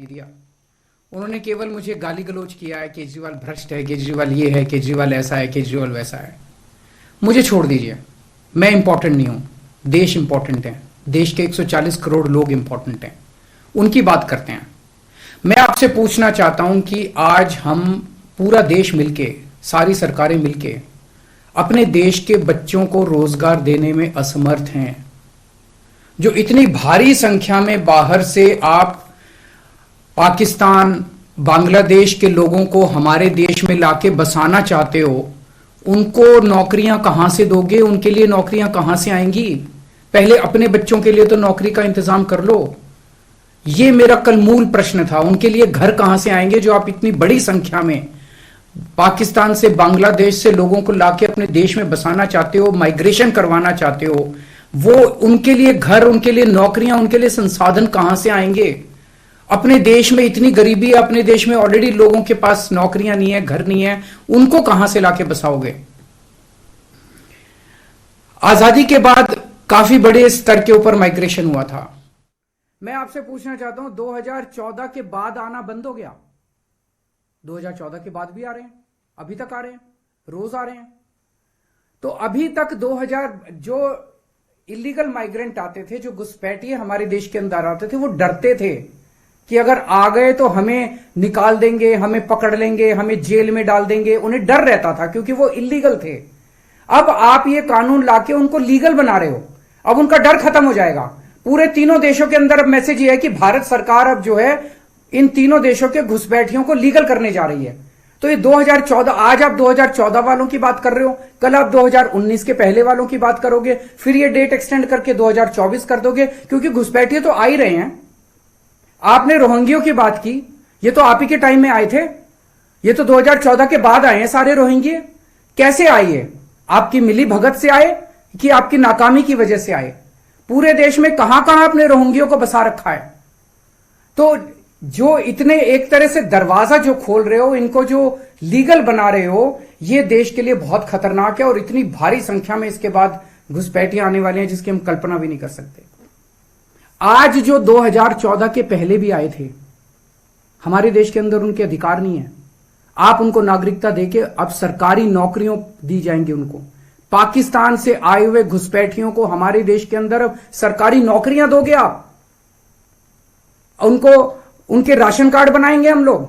दिया। उन्होंने केवल मुझे गाली गलौज किया है, केजरीवाल भ्रष्ट है, केजरीवाल ये है, केजरीवाल ऐसा है, केजरीवाल वैसा है। मुझे छोड़ दीजिए, मैं इंपॉर्टेंट नहीं हूं, देश इंपॉर्टेंट है। देश के 140 करोड़ लोग इंपॉर्टेंट हैं, उनकी बात करते हैं। मैं आपसे पूछना चाहता हूं कि आज हम पूरा देश मिलके, सारी सरकारें मिलके अपने देश के बच्चों को रोजगार देने में असमर्थ हैं। जो इतनी भारी संख्या में बाहर से आप पाकिस्तान, बांग्लादेश के लोगों को हमारे देश में लाके बसाना चाहते हो, उनको नौकरियां कहां से दोगे? उनके लिए नौकरियां कहां से आएंगी? पहले अपने बच्चों के लिए तो नौकरी का इंतजाम कर लो। ये मेरा कल मूल प्रश्न था। उनके लिए घर कहां से आएंगे जो आप इतनी बड़ी संख्या में पाकिस्तान से, बांग्लादेश से लोगों को लाके अपने देश में बसाना चाहते हो, माइग्रेशन करवाना चाहते हो? वो उनके लिए घर, उनके लिए नौकरियां, उनके लिए संसाधन कहां से आएंगे? अपने देश में इतनी गरीबी है, अपने देश में ऑलरेडी लोगों के पास नौकरियां नहीं है, घर नहीं है, उनको कहां से लाके बसाओगे? आजादी के बाद काफी बड़े स्तर के ऊपर माइग्रेशन हुआ था। मैं आपसे पूछना चाहता हूं, 2014 के बाद आना बंद हो गया? 2014 के बाद भी आ रहे हैं, अभी तक आ रहे हैं, रोज आ रहे हैं। तो अभी तक 2000 जो इलीगल माइग्रेंट आते थे, जो घुसपैठिए हमारे देश के अंदर आते थे, वो डरते थे कि अगर आ गए तो हमें निकाल देंगे, हमें पकड़ लेंगे, हमें जेल में डाल देंगे। उन्हें डर रहता था क्योंकि वो इलीगल थे। अब आप ये कानून लाके उनको लीगल बना रहे हो, अब उनका डर खत्म हो जाएगा। पूरे तीनों देशों के अंदर अब मैसेज ये है कि भारत सरकार अब जो है इन तीनों देशों के घुसपैठियों को लीगल करने जा रही है। तो ये 2014, आज आप 2014 वालों की बात कर रहे हो, कल आप 2019 के पहले वालों की बात करोगे, फिर ये डेट एक्सटेंड करके 2024 कर दोगे, क्योंकि घुसपैठिए तो आ ही रहे हैं। आपने रोहिंग्यों की बात की, ये तो आप ही के टाइम में आए थे, ये तो 2014 के बाद आए हैं सारे रोहिंग्ये। कैसे आए? ये आपकी मिली भगत से आए कि आपकी नाकामी की वजह से आए? पूरे देश में कहां कहां आपने रोहिंग्यों को बसा रखा है? तो जो इतने एक तरह से दरवाजा जो खोल रहे हो, इनको जो लीगल बना रहे हो, ये देश के लिए बहुत खतरनाक है। और इतनी भारी संख्या में इसके बाद घुसपैठिए आने वाले हैं जिसकी हम कल्पना भी नहीं कर सकते। आज जो 2014 के पहले भी आए थे, हमारे देश के अंदर उनके अधिकार नहीं है। आप उनको नागरिकता देके अब सरकारी नौकरियों दी जाएंगी उनको। पाकिस्तान से आए हुए घुसपैठियों को हमारे देश के अंदर अब सरकारी नौकरियां दोगे आप, उनको उनके राशन कार्ड बनाएंगे हम लोग।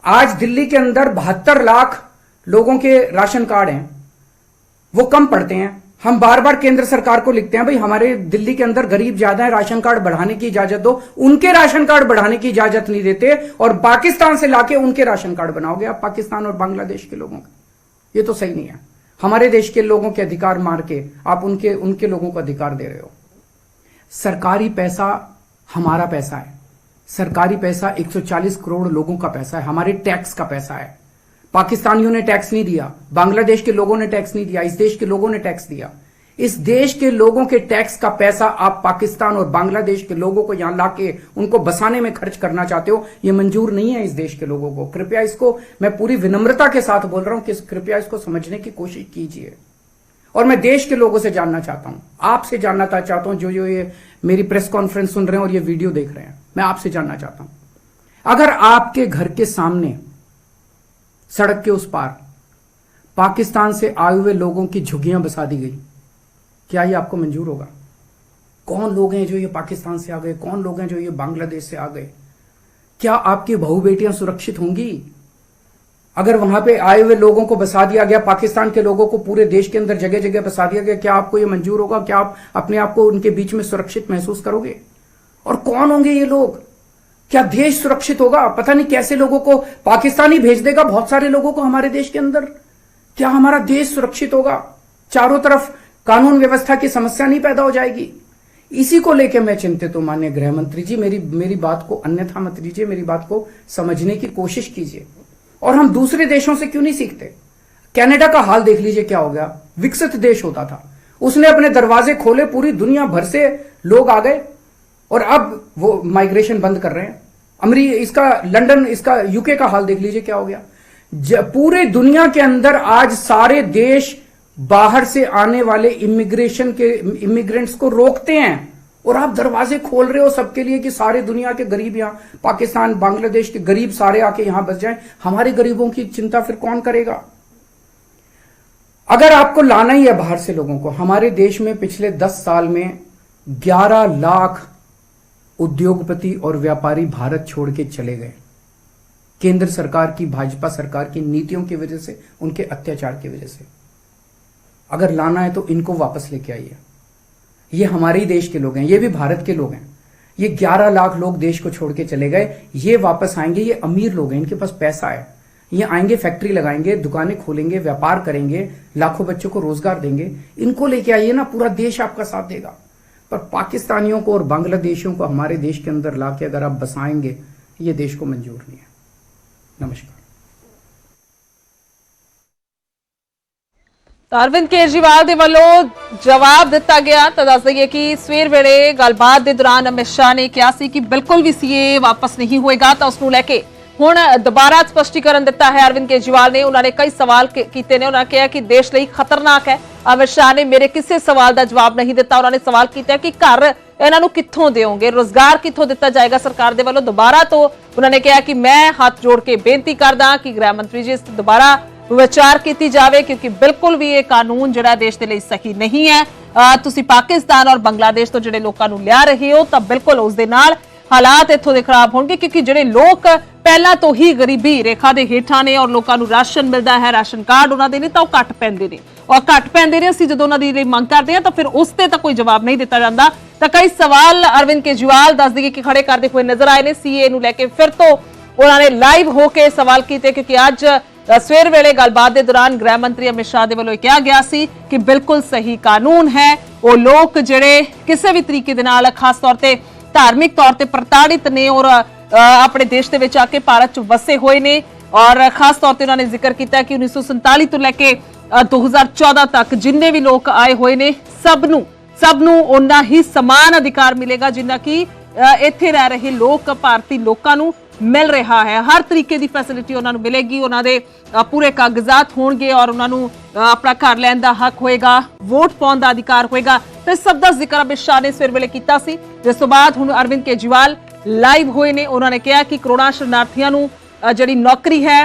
आज दिल्ली के अंदर 72 लाख लोगों के राशन कार्ड हैं, वो कम पड़ते हैं। हम बार बार केंद्र सरकार को लिखते हैं, भाई हमारे दिल्ली के अंदर गरीब ज्यादा है, राशन कार्ड बढ़ाने की इजाजत दो। उनके राशन कार्ड बढ़ाने की इजाजत नहीं देते और पाकिस्तान से लाके उनके राशन कार्ड बनाओगे आप, पाकिस्तान और बांग्लादेश के लोगों का। ये तो सही नहीं है। हमारे देश के लोगों के अधिकार मार के आप उनके लोगों को अधिकार दे रहे हो। सरकारी पैसा हमारा पैसा है, सरकारी पैसा 140 करोड़ लोगों का पैसा है, हमारे टैक्स का पैसा है। पाकिस्तानियों ने टैक्स नहीं दिया, बांग्लादेश के लोगों ने टैक्स नहीं दिया, इस देश के लोगों ने टैक्स दिया। इस देश के लोगों के टैक्स का पैसा आप पाकिस्तान और बांग्लादेश के लोगों को यहां लाके उनको बसाने में खर्च करना चाहते हो। यह मंजूर नहीं है इस देश के लोगों को। कृपया इसको, मैं पूरी विनम्रता के साथ बोल रहा हूं कि कृपया इसको समझने की कोशिश कीजिए। और मैं देश के लोगों से जानना चाहता हूं, आपसे जानना चाहता हूं, जो ये मेरी प्रेस कॉन्फ्रेंस सुन रहे हैं और ये वीडियो देख रहे हैं, मैं आपसे जानना चाहता हूं, अगर आपके घर के सामने सड़क के उस पार पाकिस्तान से आए हुए लोगों की झुग्गियां बसा दी गई, क्या ये आपको मंजूर होगा? कौन लोग हैं जो ये पाकिस्तान से आ गए? कौन लोग हैं जो ये बांग्लादेश से आ गए? क्या आपकी बहू बेटियां सुरक्षित होंगी? अगर वहां पे आए हुए लोगों को बसा दिया गया, पाकिस्तान के लोगों को पूरे देश के अंदर जगह जगह बसा दिया गया, क्या आपको ये मंजूर होगा? क्या आप अपने आप को उनके बीच में सुरक्षित महसूस करोगे? और कौन होंगे ये लोग? क्या देश सुरक्षित होगा? पता नहीं कैसे लोगों को पाकिस्तान ही भेज देगा, बहुत सारे लोगों को हमारे देश के अंदर। क्या हमारा देश सुरक्षित होगा? चारों तरफ कानून व्यवस्था की समस्या नहीं पैदा हो जाएगी? इसी को लेकर मैं चिंतित हूं। माननीय गृह मंत्री जी, मेरी बात को अन्यथा मत लीजिए, मेरी बात को समझने की कोशिश कीजिए। और हम दूसरे देशों से क्यों नहीं सीखते? कनाडा का हाल देख लीजिए, क्या हो गया। विकसित देश होता था, उसने अपने दरवाजे खोले, पूरी दुनिया भर से लोग आ गए और अब वो माइग्रेशन बंद कर रहे हैं। इसका लंदन, इसका यूके का हाल देख लीजिए, क्या हो गया। पूरे दुनिया के अंदर आज सारे देश बाहर से आने वाले इमिग्रेंट्स को रोकते हैं। और आप दरवाजे खोल रहे हो सबके लिए कि सारे दुनिया के गरीब यहां पाकिस्तान बांग्लादेश के गरीब सारे आके यहां बस जाएं। हमारे गरीबों की चिंता फिर कौन करेगा? अगर आपको लाना ही है बाहर से लोगों को, हमारे देश में पिछले 10 साल में 11 लाख उद्योगपति और व्यापारी भारत छोड़ के चले गए। केंद्र सरकार की, भाजपा सरकार की नीतियों की वजह से, उनके अत्याचार की वजह से। अगर लाना है तो इनको वापस लेके आइए। ये हमारे ही देश के लोग हैं, ये भी भारत के लोग हैं। ये 11 लाख लोग देश को छोड़ के चले गए, ये वापस आएंगे। ये अमीर लोग हैं, इनके पास पैसा है। ये आएंगे, फैक्ट्री लगाएंगे, दुकानें खोलेंगे, व्यापार करेंगे, लाखों बच्चों को रोजगार देंगे। इनको लेके आइए ना, पूरा देश आपका साथ देगा। पर पाकिस्तानियों को और बांग्लादेशियों को हमारे देश के अंदर लाके अगर आप बसाएंगे, ये देश को मंजूर नहीं है। नमस्कार। अरविंद केजरीवाल ਦੇ ਵੱਲੋਂ ਜਵਾਬ ਦਿੱਤਾ ਗਿਆ। ਤਾਂ ਦੱਸ ਦਈਏ ਕਿ ਸਵੇਰ ਵੇਲੇ ਗੱਲਬਾਤ ਦੇ ਦੌਰਾਨ ਅਮਿਤ ਸ਼ਾਹ ਨੇ ਕਿਹਾ ਸੀ ਕਿ ਬਿਲਕੁਲ ਵੀ ਸੀਏ ਵਾਪਸ ਨਹੀਂ ਹੋਏਗਾ। ਤਾਂ ਉਸ ਨੂੰ ਲੈ ਕੇ ਹੁਣ ਦੁਬਾਰਾ ਸਪਸ਼ਟੀਕਰਨ ਦਿੱਤਾ ਹੈ ਅਰविंद केजरीवाल ਨੇ। ਉਹਨਾਂ ਨੇ ਕਈ ਸਵਾਲ ਕੀਤੇ ਨੇ। ਉਹਨਾਂ ਕਿਹਾ ਕਿ ਦੇਸ਼ ਲਈ ਖਤਰਨਾਕ ਹੈ। ਅਮਿਤ ਸ਼ਾਹ ਨੇ ਮੇਰੇ ਕਿਸੇ ਸਵਾਲ ਦਾ ਜਵਾਬ ਨਹੀਂ ਦਿੱਤਾ। ਉਹਨਾਂ ਨੇ ਸਵਾਲ ਕੀਤਾ ਕਿ ਘਰ ਇਹਨਾਂ ਨੂੰ ਕਿੱਥੋਂ ਦੇਵੋਗੇ, ਰੋਜ਼ਗਾਰ ਕਿੱਥੋਂ ਦਿੱਤਾ ਜਾਏਗਾ ਸਰਕਾਰ ਦੇ ਵੱਲੋਂ। ਦੁਬਾਰਾ ਤੋਂ ਉਹਨਾਂ ਨੇ ਕਿਹਾ ਕਿ ਮੈਂ ਹੱਥ ਜੋੜ ਕੇ ਬੇਨਤੀ ਕਰਦਾ ਕਿ ਗ੍ਰਹਿ ਮੰਤਰੀ ਜੀ ਇਸ ਦੁਬਾਰਾ विचार की जाए, क्योंकि बिल्कुल भी ये कानून जिहड़ा देश के लिए सही नहीं है। तुसी पाकिस्तान और बांग्लादेश तो जिहड़े लोकां नूं लिया रहे हो, तो बिल्कुल उस दे नाल हालात इत्थों दे खराब होणगे, क्योंकि जिहड़े लोग पहला तो ही गरीबी रेखा दे हेठां ने और लोकां नूं राशन मिलदा है, राशन कार्ड उन्हां दे ने तां ओह घट पैंदे ने, और घट पैंदे ने असीं जदों उन्हां दी मंग करदे हां तां फिर उस ते तां कोई जवाब नहीं दित्ता जांदा। तां कई सवाल अरविंद केजरीवाल दस दईए कि खड़े करदे हुए नजर आए ने। सीए नूं लैके फिर तो उन्हां ने लाइव होके सवाल कीते, क्योंकि अज सवेर वेले गलबात के दौरान गृह मंत्री अमित शाह के वालों कहा गया सी कि बिल्कुल सही कानून है। वो लोग जिहड़े किसी भी तरीके दे नाल खास तौर पर धार्मिक तौर पर प्रताड़ित ने और अपने देश के विच आके भारत च वसे हुए ने, और खास तौर पर उन्होंने जिक्र किया कि 1947 तो लैके 2014 तक जिन्ने भी लोग आए हुए ने सबनू उन्ना ही समान अधिकार मिलेगा जिन्ना कि इत्थे रह रहे लोग भारतीय लोगों नूं मिल रहा है। हर तरीके की फैसिलिटी उन्होंने मिलेगी, उन्होंने पूरे कागजात होंगे और उन्होंने अपना घर लैन का हक होएगा, वोट पाने का अधिकार होएगा। तो इस सब का जिक्र अमित शाह ने सवेर वेले किया सी, जिस तो बाद हुण अरविंद केजरीवाल लाइव होए ने। उन्होंने कहा कि करोड़ां शरणार्थियों नूं जिहड़ी नौकरी है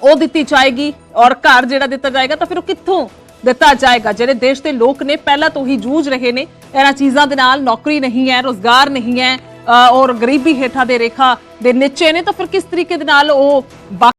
वो दी जाएगी और घर जिहड़ा दिता जाएगा, तो फिर वो कित्थों दिता जाएगा? जिहड़े देश के लोग ने पहला तो ही जूझ रहे ने इन्हां चीज़ां दे नाल, नौकरी नहीं है, रोजगार नहीं है और गरीबी हेठा दे रेखा दे नीचे ने, तो फिर किस तरीके दे नाल वो